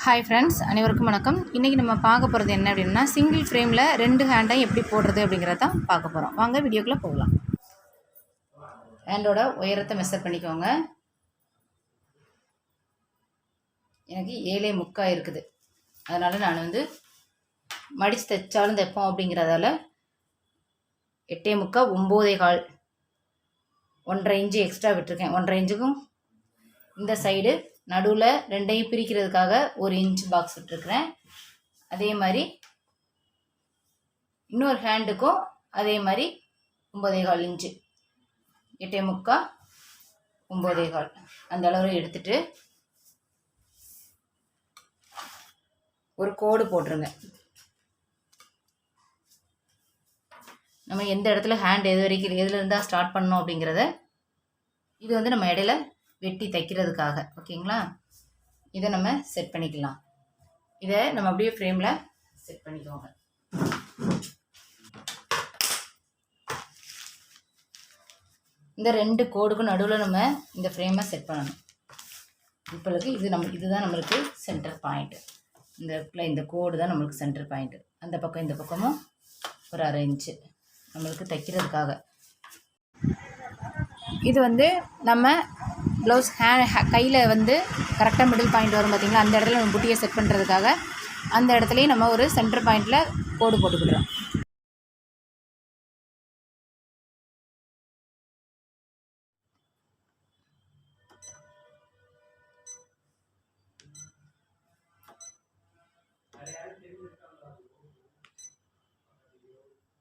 Hi friends, அனைவருக்கும் வணக்கம். இன்றைக்கி நம்ம பார்க்க போகிறது என்ன அப்படின்னா, சிங்கிள் ஃப்ரேமில் 2 ஹேண்டை எப்படி போடுறது அப்படிங்கிறத தான் பார்க்க போகிறோம். வாங்க வீடியோக்குள்ளே போகலாம். ஹேண்டோட உயரத்தை மெஷர் பண்ணிக்கோங்க. எனக்கு 7.75 இருக்குது. அதனால் நான் மடித்து தைச்சாலும் தைப்போம் அப்படிங்கிறதால 8.75 9.25 1.5 இன்ச்சு எக்ஸ்ட்ரா விட்டுருக்கேன். 1.5 இன்ச்சுக்கும் இந்த சைடு நடுவில் 2ஐயும் பிரிக்கிறதுக்காக 1 இன்ச் பாக்ஸ் விட்டுருக்குறேன். அதே மாதிரி இன்னொரு ஹேண்டுக்கும் அதே மாதிரி 9.25 இன்ச்சு 8.75 9.25 அந்த அளவு எடுத்துட்டு ஒரு கோடு போட்டுருங்க. நம்ம எந்த இடத்துல ஹேண்ட் எது வரைக்கும் எதில் இருந்தால் ஸ்டார்ட் பண்ணோம் அப்படிங்கிறத இது நம்ம இடையில வெட்டி தைக்கிறதுக்காக. ஓகேங்களா? இதை நம்ம செட் பண்ணிக்கலாம். இதை நம்ம அப்படியே ஃப்ரேமில் செட் பண்ணிக்கோங்க. இந்த 2 கோடுக்கும் நடுவில் நம்ம இந்த ஃப்ரேமை செட் பண்ணணும். இப்போதைக்கு இதுதான் நம்மளுக்கு சென்டர் பாயிண்ட்டு. இந்த கோடு தான் நம்மளுக்கு சென்டர் பாயிண்ட்டு. அந்த பக்கம் இந்த பக்கமும் ஒரு 1/2 இன்ச்சு நம்மளுக்கு தைக்கிறதுக்காக. இது நம்ம ப்ளவுஸ் கையில் கரெக்டாக மிடில் பாயிண்ட் வரும் பார்த்திங்களா, அந்த இடத்துல நம்ம புட்டியை செட் பண்ணுறதுக்காக அந்த இடத்துலையும் நம்ம ஒரு சென்டர் பாயிண்டில் கோடு போட்டுக்கிடுறோம்.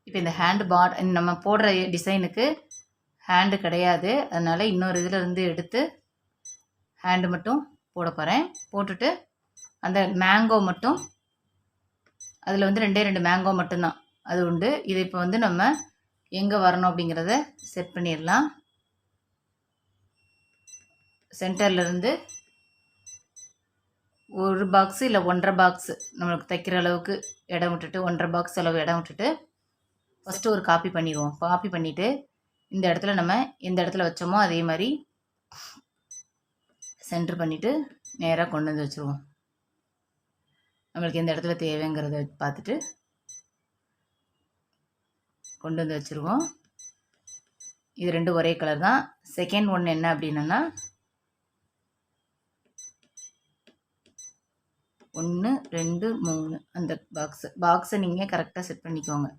இப்போ இந்த ஹேண்டு நம்ம போடுற டிசைனுக்கு ஹேண்டு கிடையாது. அதனால் இன்னொரு இதில் எடுத்து ஹேண்டு மட்டும் போட போகிறேன். போட்டுட்டு அந்த மேங்கோ மட்டும் அதில் 2 மேங்கோ மட்டும்தான் அது உண்டு. இது இப்போ நம்ம எங்கே வரணும் அப்படிங்கிறத செட் பண்ணிடலாம். சென்டர்லேருந்து ஒரு பாக்ஸு இல்லை 1.5 பாக்ஸு நம்மளுக்கு தைக்கிற அளவுக்கு இடம் விட்டுட்டு 1.5 பாக்ஸ் அளவு இடம் விட்டுட்டு ஃபஸ்ட்டு ஒரு காப்பி பண்ணிடுவோம். காப்பி பண்ணிவிட்டு இந்த இடத்துல நம்ம எந்த இடத்துல வச்சோமோ அதே மாதிரி சென்டர் பண்ணிவிட்டு நேராக கொண்டு வச்சுருவோம். நம்மளுக்கு எந்த இடத்துல தேவைங்கிறத பார்த்துட்டு கொண்டு வச்சுருவோம். இது 2 ஒரே கலர் தான். செகண்ட் ஒன்று என்ன அப்படின்னா 1 2 3 அந்த பாக்ஸை நீங்கள் கரெக்டாக செட் பண்ணிக்கோங்க.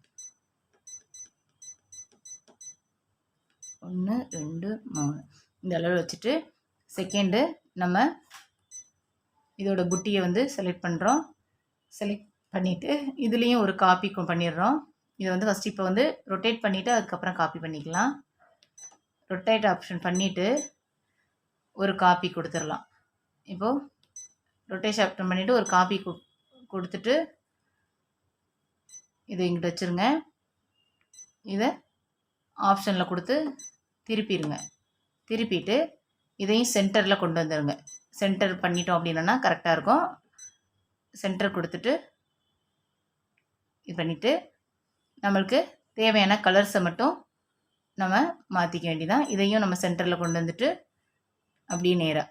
1 2 3 இந்த அளவு வச்சுட்டு செகண்டு நம்ம இதோட புட்டியை செலக்ட் பண்ணுறோம். செலக்ட் பண்ணிவிட்டு இதுலேயும் ஒரு காப்பி பண்ணிடுறோம். இதை ஃபஸ்ட் இப்போ ரொட்டேட் பண்ணிவிட்டு அதுக்கப்புறம் காப்பி பண்ணிக்கலாம். ரொட்டேட் ஆப்ஷன் பண்ணிவிட்டு ஒரு காப்பி கொடுத்துடலாம். இப்போது ரொட்டேஷன் ஆப்ஷன் பண்ணிவிட்டு ஒரு காப்பி கொடுத்துட்டு இதை இங்கிட்ட வச்சுருங்க. இதை ஆப்ஷனில் கொடுத்து திருப்பிடுங்க. திருப்பிட்டு இதையும் சென்டரில் கொண்டு வந்துடுங்க. சென்டர் பண்ணிட்டோம் அப்படின்னா கரெக்டாக இருக்கும். சென்டர் கொடுத்துட்டு இது பண்ணிவிட்டு நம்மளுக்கு தேவையான கலர்ஸை மட்டும் நம்ம மாற்றிக்க வேண்டியதான். இதையும் நம்ம சென்டரில் கொண்டு வந்துட்டு அப்படியே நேராக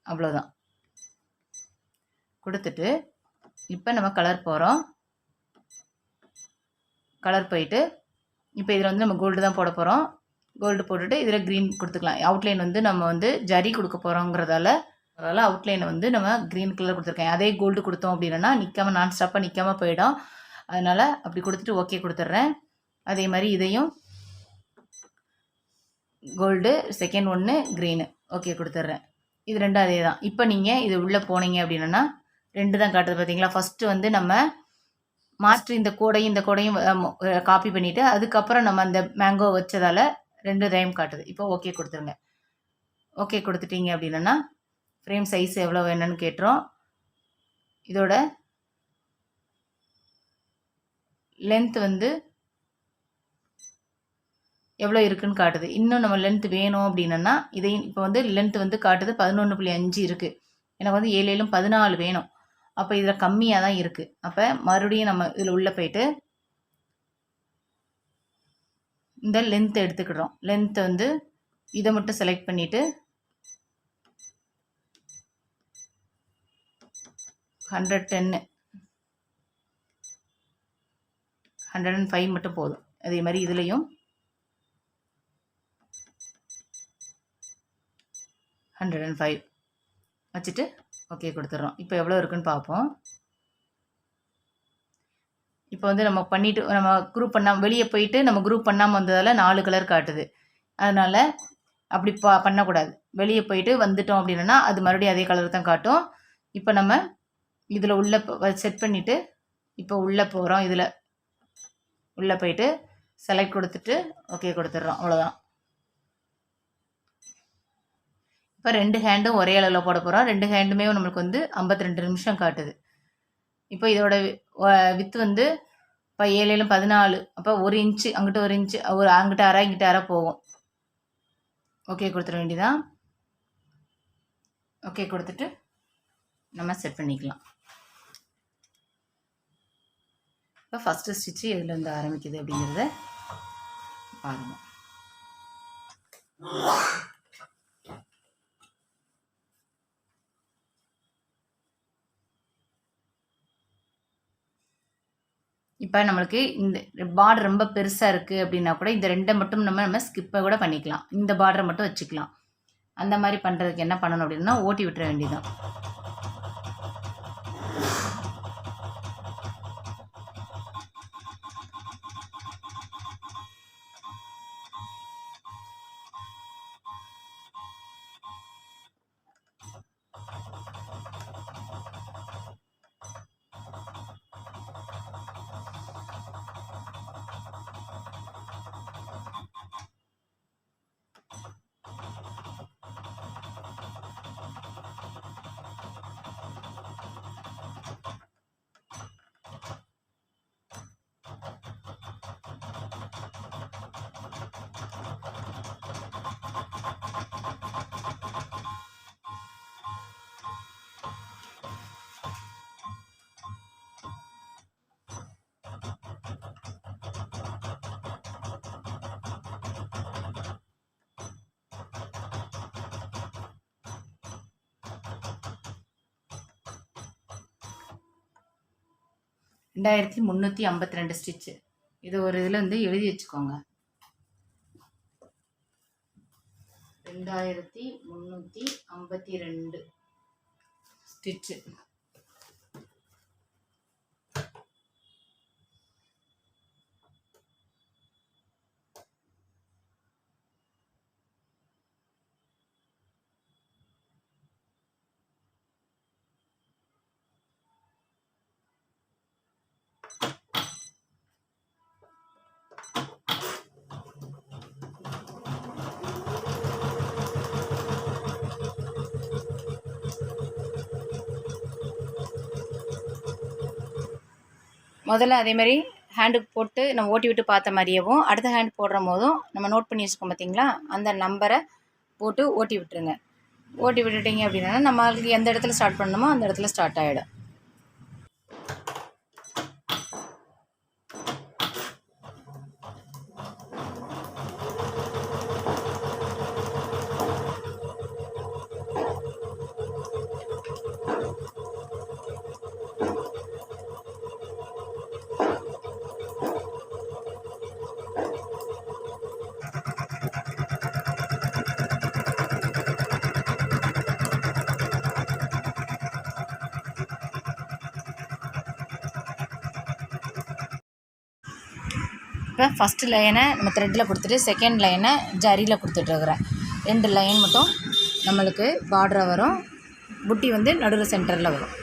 அவ்வளோதான் கொடுத்துட்டு இப்போ நம்ம கலர் போகிறோம். கலர் போயிட்டு இப்போ இதில் நம்ம கோல்டு தான் போட போகிறோம். கோல்டு போட்டுட்டு இதில் க்ரீன் கொடுத்துக்கலாம். அவுட்லைன் நம்ம ஜரி கொடுக்க போகிறோங்கிறதால அவுட்லைனை நம்ம க்ரீன் கலர் கொடுத்துருக்கேன். அதே கோல்டு கொடுத்தோம் அப்படின்னா நிற்காமல் நான் ஸ்டாப்பாக நிற்காமல் போயிடும். அதனால் அப்படி கொடுத்துட்டு ஓகே கொடுத்துட்றேன். அதே மாதிரி இதையும் கோல்டு செகண்ட் ஒன்று க்ரீனு ஓகே கொடுத்துட்றேன். இது 2 அதே தான். இப்போ நீங்கள் இது உள்ளே போனீங்க அப்படின்னா 2 தான் காட்டுது பார்த்தீங்களா. ஃபஸ்ட்டு நம்ம மாற்றி இந்த கோடையும் காப்பி பண்ணிவிட்டு அதுக்கப்புறம் நம்ம அந்த மேங்கோ வச்சதால் 2 டைம் காட்டுது. இப்போ ஓகே கொடுத்துருங்க. ஓகே கொடுத்துட்டீங்க அப்படின்னா ஃப்ரேம் சைஸ் எவ்வளோ வேணும்னு கேட்டுரும். இதோட லென்த் எவ்வளோ இருக்குதுன்னு காட்டுது. இன்னும் நம்ம லென்த் வேணும் அப்படின்னா இதையும் இப்போ லென்த் காட்டுது 11.5 இருக்குது. எனக்கு 7 7 14 வேணும். அப்போ இதில் கம்மியாக தான் இருக்குது. அப்போ மறுபடியும் நம்ம இதில் உள்ளே போயிட்டு இந்த லென்த் எடுத்துக்கிடுறோம். லென்த் இதை மட்டும் செலக்ட் பண்ணிவிட்டு 110 105 மட்டும் போதும். அதே மாதிரி இதுலேயும் 105 வச்சுட்டு ஓகே கொடுத்துட்றோம். இப்போ எவ்வளோ இருக்குன்னு பார்ப்போம். இப்போ வந்து நம்ம பண்ணிவிட்டு நம்ம குரூப் பண்ணாமல் வெளியே போயிட்டு நம்ம குரூப் பண்ணாமல் வந்ததால் 4 கலர் காட்டுது. அதனால் அப்படி பண்ணக்கூடாது. வெளியே போயிட்டு வந்துட்டோம் அப்படின்னா அது மறுபடியும் அதே கலர் தான் காட்டும். இப்போ நம்ம இதில் உள்ளே செட் பண்ணிவிட்டு இப்போ உள்ளே போகிறோம். இதில் உள்ளே போயிட்டு செலக்ட் கொடுத்துட்டு ஓகே கொடுத்துட்றோம். அவ்வளோதான். இப்போ 2 ஹேண்டும் ஒரே அளவில் போட போகிறோம். 2 ஹேண்டுமே நம்மளுக்கு வந்து 52 நிமிஷம் காட்டுது. இப்போ இதோட வித்து வந்து இப்போ 7 7 14. அப்போ 1 இன்ச்சு அங்கிட்ட 1 இன்ச்சு ஒரு அங்கிட்ட அரை இங்கிட்ட அரை போகும். ஓகே கொடுத்துட வேண்டியதான். ஓகே கொடுத்துட்டு நம்ம செட் பண்ணிக்கலாம். இப்போ ஃபஸ்ட்டு ஸ்டிச்சு எதுலேருந்து ஆரம்பிக்குது அப்படிங்கிறத பாருங்கள். இப்போ நம்மளுக்கு இந்த பார்டர் ரொம்ப பெருசாக இருக்குது அப்படின்னா கூட இந்த 2 மட்டும் நம்ம ஸ்கிப்பை கூட பண்ணிக்கலாம். இந்த பார்டரை மட்டும் வச்சுக்கலாம். அந்த மாதிரி பண்ணுறதுக்கு என்ன பண்ணணும் அப்படின்னா ஓட்டி விட்டுற வேண்டியதான். ரெண்டாயிரத்தி 352 ஸ்டிச்சு. இது ஒரு இதில் வந்து எழுதி வச்சுக்கோங்க. 2352 ஸ்டிச்சு. முதல்ல அதேமாதிரி ஹேண்டுக்கு போட்டு நம்ம ஓட்டி விட்டு பார்த்த மாதிரியேவும் அடுத்த ஹேண்ட் போடுற போதும் நம்ம நோட் பண்ணி வச்சுக்கோம் பார்த்தீங்களா, அந்த நம்பரை போட்டு ஓட்டி விட்டுருங்க. ஓட்டி விட்டுட்டிங்க அப்படின்னா நம்மளுக்கு எந்த இடத்துல ஸ்டார்ட் பண்ணணுமோ அந்த இடத்துல ஸ்டார்ட் ஆகிடும். இப்போ ஃபஸ்ட்டு லைனை நம்ம த்ரெட்டில் கொடுத்துட்டு செகண்ட் லைனை ஜரியில் கொடுத்துட்ருக்குறேன். 2 லைன் மட்டும் நம்மளுக்கு பார்டராக வரும். புட்டி வந்து நடுவில் சென்டரில் வரும்.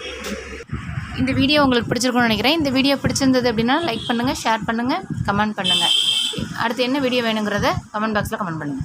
இந்த வீடியோ உங்களுக்கு பிடிச்சிருக்குன்னு நினைக்கிறேன். இந்த வீடியோ பிடிச்சிருந்தது அப்படின்னா லைக் பண்ணுங்கள், ஷேர் பண்ணுங்கள், கமெண்ட் பண்ணுங்கள். அடுத்து என்ன வீடியோ வேணுங்கிறத கமெண்ட் பாக்ஸில் கமெண்ட் பண்ணுங்கள்.